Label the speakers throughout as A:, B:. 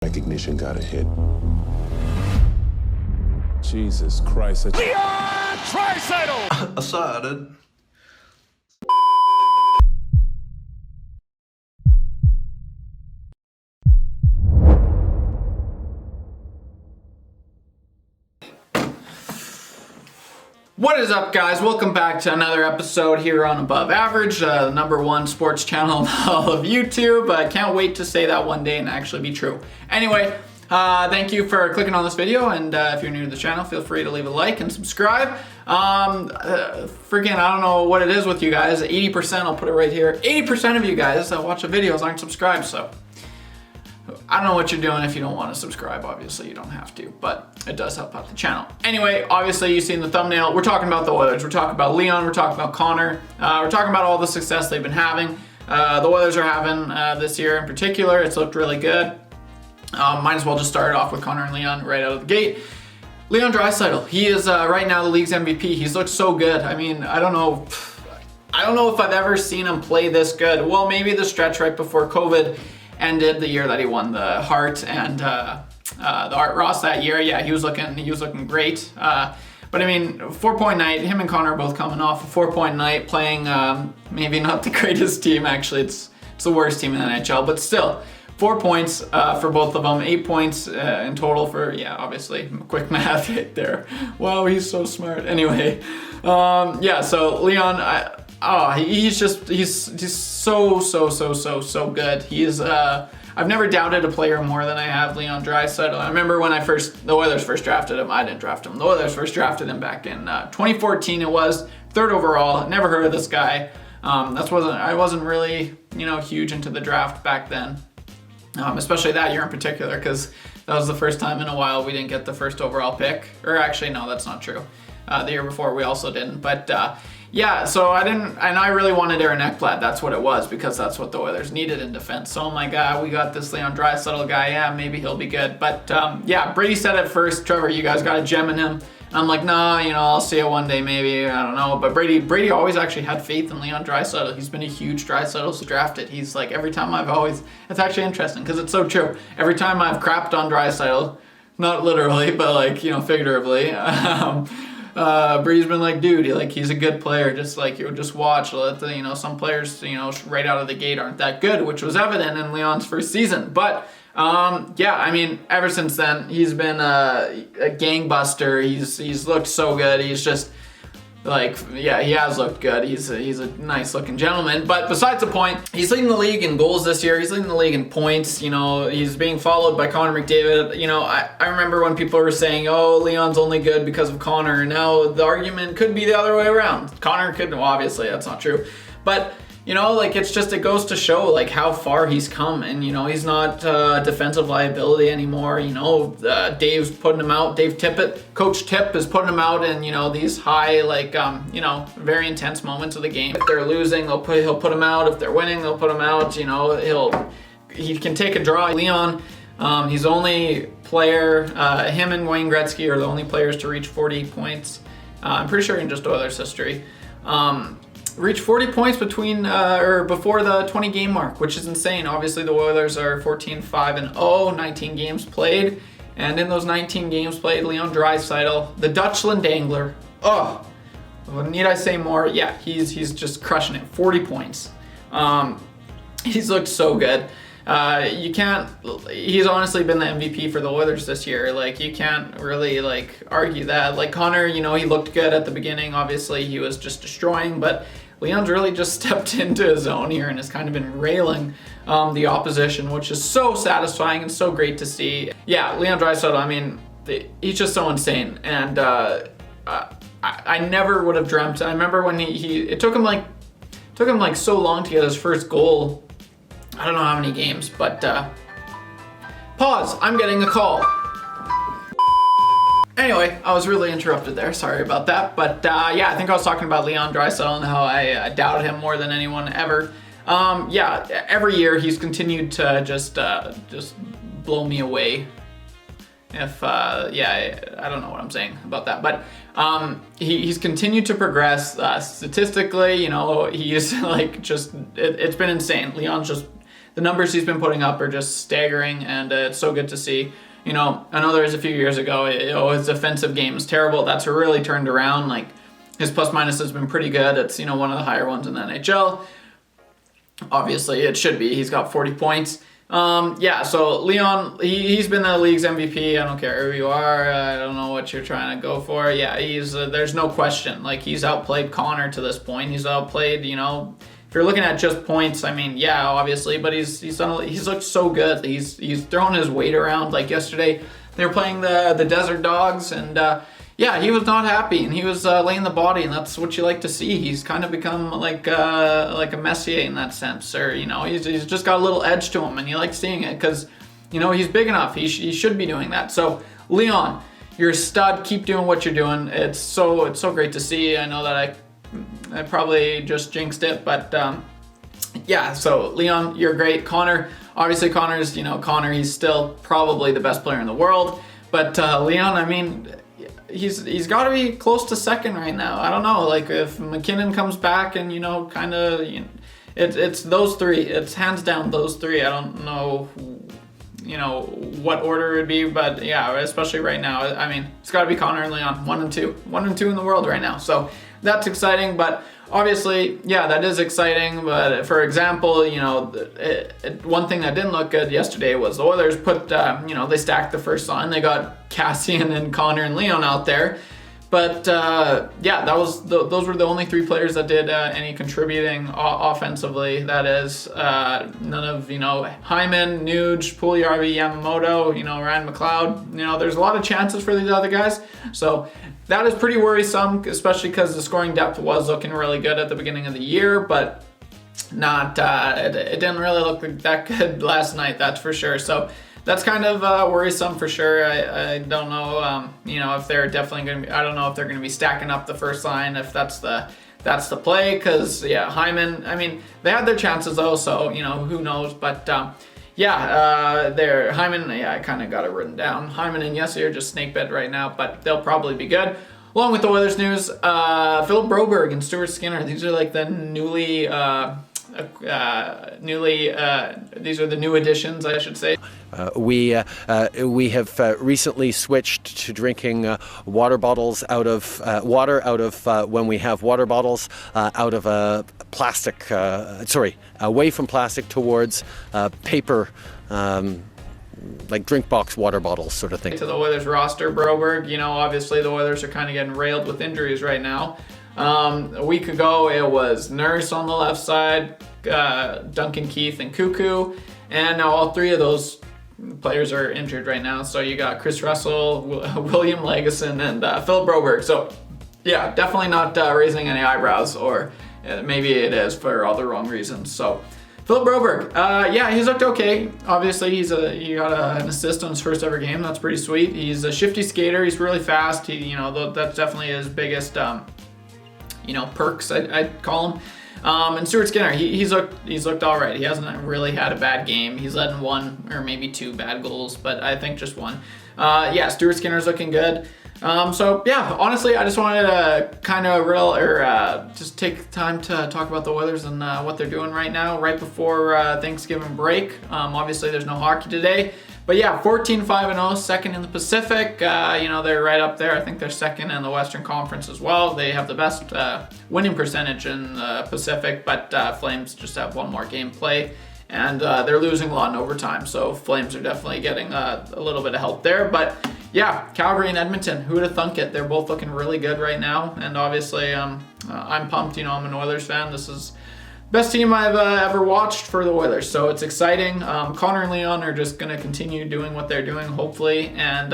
A: Recognition got a hit. Jesus Christ.
B: Leon Draisaitl!
C: I saw it, dude.
D: What is up, guys? Welcome back to another episode here on Above Average, the #1 sports channel in all of YouTube. I can't wait to say that one day and actually be true. Anyway, thank you for clicking on this video, and if you're new to the channel, feel free to leave a like and subscribe. Freaking, I don't know what it is with you guys. 80%, I'll put it right here. 80% of you guys that watch the videos aren't subscribed, so I don't know what you're doing if you don't want to subscribe. Obviously, you don't have to, but it does help out the channel. Anyway, obviously, you've seen the thumbnail. We're talking about the Oilers. We're talking about Leon. We're talking about Connor. We're talking about all the success they've been having. The Oilers are having this year in particular. It's looked really good. Might as well just start off with Connor and Leon right out of the gate. Leon Draisaitl, he is right now the league's MVP. He's looked so good. I mean, I don't know if I've ever seen him play this good. Well, maybe the stretch right before COVID ended, the year that he won the Hart and the Art Ross that year. Yeah, he was looking great. But I mean, 4-point night. Him and Connor are both coming off a 4-point night, playing maybe not the greatest team. Actually, it's the worst team in the NHL, but still. 4 points for both of them, 8 points in total for, yeah, obviously, quick math right there. Wow, he's so smart. Anyway, yeah, so Leon, he's so good. He's, I've never doubted a player more than I have Leon Draisaitl. I remember when the Oilers first drafted him. I didn't draft him. The Oilers first drafted him back in 2014 it was, 3rd overall. Never heard of this guy. I wasn't really, huge into the draft back then. Especially that year in particular, because that was the first time in a while we didn't get the 1st overall pick. Or actually, no, that's not true. The year before we also didn't. But yeah, so I didn't, and I really wanted Aaron Ekblad. That's what it was, because that's what the Oilers needed in defense. So, oh my God, we got this Leon Draisaitl guy. Yeah, maybe he'll be good. But yeah, Brady said at first, Trevor, you guys got a gem in him. And I'm like, nah, I'll see it one day, maybe. I don't know. But Brady always actually had faith in Leon Draisaitl. He's been a huge Draisaitl drafted. He's like, every time it's actually interesting because it's so true. Every time I've crapped on Draisaitl, not literally, but like, figuratively, Brady's been like, dude, he's a good player. Just like, just watch. Some players, right out of the gate aren't that good, which was evident in Leon's first season. But yeah, I mean, ever since then, he's been a gangbuster. He's looked so good. He's just like, yeah, he has looked good. He's a nice looking gentleman. But besides the point, he's leading the league in goals this year. He's leading the league in points. He's being followed by Connor McDavid. I remember when people were saying, oh, Leon's only good because of Connor. Now the argument could be the other way around. Connor could, well, obviously that's not true. But it goes to show how far he's come, and he's not a defensive liability anymore. Dave's putting him out. Coach Tip is putting him out in these high very intense moments of the game. If they're losing, he'll put him out. If they're winning, they'll put him out. He can take a draw. Leon, he's the only player. Him and Wayne Gretzky are the only players to reach 40 points. I'm pretty sure in just Oilers history. Reach 40 points before the 20 game mark, which is insane. Obviously the Oilers are 14-5-0, 19 games played, and in those 19 games played, Leon Draisaitl, the Dutchland Dangler, need I say more? Yeah, he's just crushing it. 40 points. He's looked so good. He's honestly been the MVP for the Oilers this year. You can't really argue that. Connor, he looked good at the beginning. Obviously he was just destroying, but Leon's really just stepped into his own here and has kind of been railing the opposition, which is so satisfying and so great to see. Yeah, Leon Draisaitl, I mean, he's just so insane. And I never would have dreamt. I remember when it took him so long to get his first goal. I don't know how many games, but pause, I'm getting a call. Anyway, I was really interrupted there, sorry about that. But yeah, I think I was talking about Leon Draisaitl and how I doubted him more than anyone ever. Yeah, every year he's continued to just blow me away. Yeah, I don't know what I'm saying about that, but he's continued to progress statistically. He's it's been insane. Leon's just the numbers he's been putting up are just staggering, and it's so good to see. You know, I know there was a few years ago, his defensive game was terrible. That's really turned around. Like, his plus minus has been pretty good. It's, you know, one of the higher ones in the NHL. Obviously, it should be. He's got 40 points. Yeah, so Leon, he's been the league's MVP. I don't care who you are. I don't know what you're trying to go for. Yeah, he's there's no question. Like, he's outplayed Connor to this point. He's outplayed, you know, if you're looking at just points, I mean, yeah, obviously, but he's looked so good. He's thrown his weight around. Like yesterday, they were playing the Desert Dogs, and yeah, he was not happy, and he was laying the body, and that's what you like to see. He's kind of become like a Messier in that sense, or, you know, he's just got a little edge to him, and you like seeing it because, you know, he's big enough. He should be doing that. So, Leon, you're a stud. Keep doing what you're doing. It's so great to see. I know that I probably just jinxed it, but yeah. So, Leon, you're great. Connor, obviously, Connor's, you know, Connor, he's still probably the best player in the world, but Leon, I mean, he's got to be close to second right now. I don't know, like, if McKinnon comes back and, you know, kind of, you know, it's those three. It's hands down those three. I don't know, you know, what order it would be, but yeah, especially right now. I mean, it's got to be Connor and Leon, 1 and 2 in the world right now. So that's exciting, but obviously, yeah, that is exciting. But for example, you know, one thing that didn't look good yesterday was the Oilers put, you know, they stacked the first line. They got Cassian and Connor and Leon out there. But yeah, those were the only 3 players that did any contributing offensively. That is, none of, you know, Hyman, Nuge, Puljujarvi, Yamamoto, you know, Ryan McLeod. You know, there's a lot of chances for these other guys. So that is pretty worrisome, especially because the scoring depth was looking really good at the beginning of the year, but not. It didn't really look that good last night. That's for sure. So that's kind of worrisome for sure. I don't know, you know, if they're definitely going to be, I don't know if they're going to be stacking up the first line, if that's the play, because, yeah, Hyman, I mean, they had their chances though, so, you know, who knows, but, yeah, Hyman, yeah, I kind of got it written down. Hyman and Yessi are just snake bit right now, but they'll probably be good. Along with the Oilers news, Phil Broberg and Stuart Skinner, these are like the these are the new additions, I should say.
C: We have recently switched to drinking water bottles out of water out of when we have water bottles out of a plastic. Away from plastic towards paper. Like drink box water bottles sort of thing.
D: To the Oilers roster, Broberg, you know, obviously the Oilers are kind of getting railed with injuries right now. A week ago, it was Nurse on the left side, Duncan Keith and Cuckoo, and now all 3 of those players are injured right now. So you got Chris Russell, William Lagesson, and Phil Broberg. So yeah, definitely not raising any eyebrows, or maybe it is for all the wrong reasons. So Phil Broberg, yeah, he's looked okay. Obviously, he got an assist on his first ever game. That's pretty sweet. He's a shifty skater. He's really fast. You know, that's definitely his biggest, you know, perks, I'd call him. And Stuart Skinner, he's looked all right. He hasn't really had a bad game. He's letting 1 or maybe 2 bad goals, but I think just 1. Yeah, Stuart Skinner's looking good. So yeah, honestly, I just wanted to kind of just take time to talk about the Oilers and what they're doing right now, right before Thanksgiving break. Obviously, there's no hockey today, but yeah, 14-5-0, second in the Pacific. You know, they're right up there. I think they're second in the Western Conference as well. They have the best winning percentage in the Pacific, but Flames just have 1 more game play. And they're losing a lot in overtime, so Flames are definitely getting a little bit of help there. But yeah, Calgary and Edmonton, who would have thunk it? They're both looking really good right now, and obviously I'm pumped. You know, I'm an Oilers fan. This is best team I've ever watched for the Oilers, so it's exciting. Connor and Leon are just going to continue doing what they're doing, hopefully, and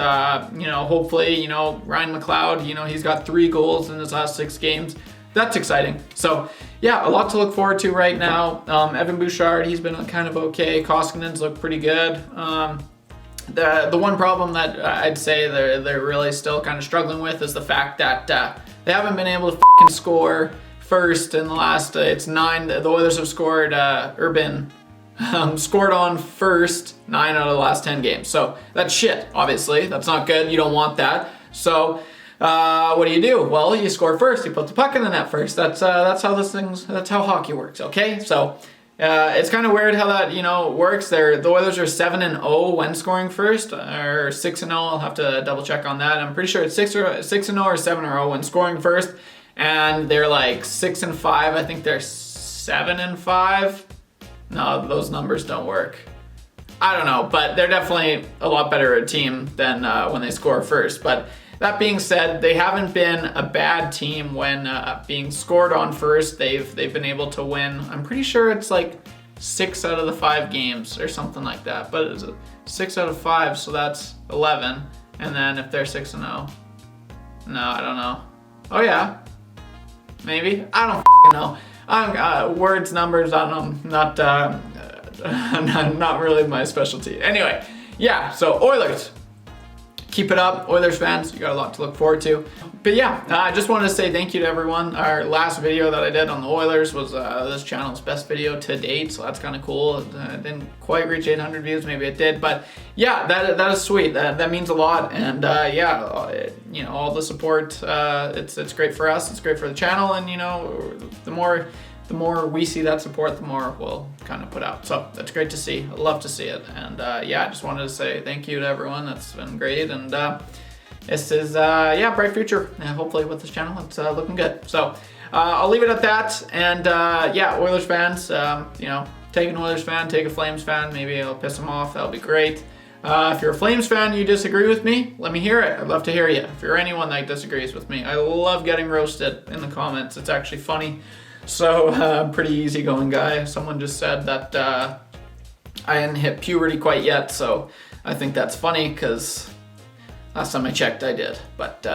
D: you know, hopefully, you know, Ryan McLeod, you know, he's got 3 goals in his last 6 games. That's exciting. So yeah, a lot to look forward to right now. Evan Bouchard, he's been kind of okay. Koskinen's looked pretty good. The one problem that I'd say they're really still kind of struggling with is the fact that they haven't been able to fucking score first in the last. It's 9. The Oilers have scored scored on first 9 out of the last 10 games. So that's shit. Obviously, that's not good. You don't want that. So. What do? Well, you score first. You put the puck in the net first. That's how hockey works. Okay, so It's kind of weird how that, works. The Oilers are 7-0 when scoring first, or 6-0. I'll have to double check on that. I'm pretty sure it's 6-0 or 7-0 when scoring first, and they're like 6-5. I think they're 7-5. No, those numbers don't work. I don't know, but they're definitely a lot better a team than when they score first. But that being said, they haven't been a bad team when being scored on first. They've been able to win. I'm pretty sure it's like 6 out of the 5 games or something like that. But it's 6 out of 5, so that's 11. And then if they're 6-0, no, I don't know. Oh yeah, maybe. I don't know. Words, numbers, I don't know. Not really my specialty. Anyway, yeah. So Oilers. Keep it up, Oilers fans. You got a lot to look forward to. But yeah, I just wanted to say thank you to everyone. Our last video that I did on the Oilers was this channel's best video to date, so that's kind of cool. It didn't quite reach 800 views, maybe it did, but yeah, that is sweet. That means a lot, and all the support. It's great for us. It's great for the channel, and the more we see that support, the more we'll kind of put out. So that's great to see. I love to see it. And I just wanted to say thank you to everyone. That's been great. And this is, bright future. And hopefully with this channel, it's looking good. So I'll leave it at that. And Oilers fans, take an Oilers fan, take a Flames fan. Maybe I'll piss them off. That'll be great. If you're a Flames fan, you disagree with me, let me hear it. I'd love to hear you. If you're anyone that disagrees with me, I love getting roasted in the comments. It's actually funny. So I'm pretty easygoing guy. Someone just said that I hadn't hit puberty quite yet, so I think that's funny because last time I checked I did. But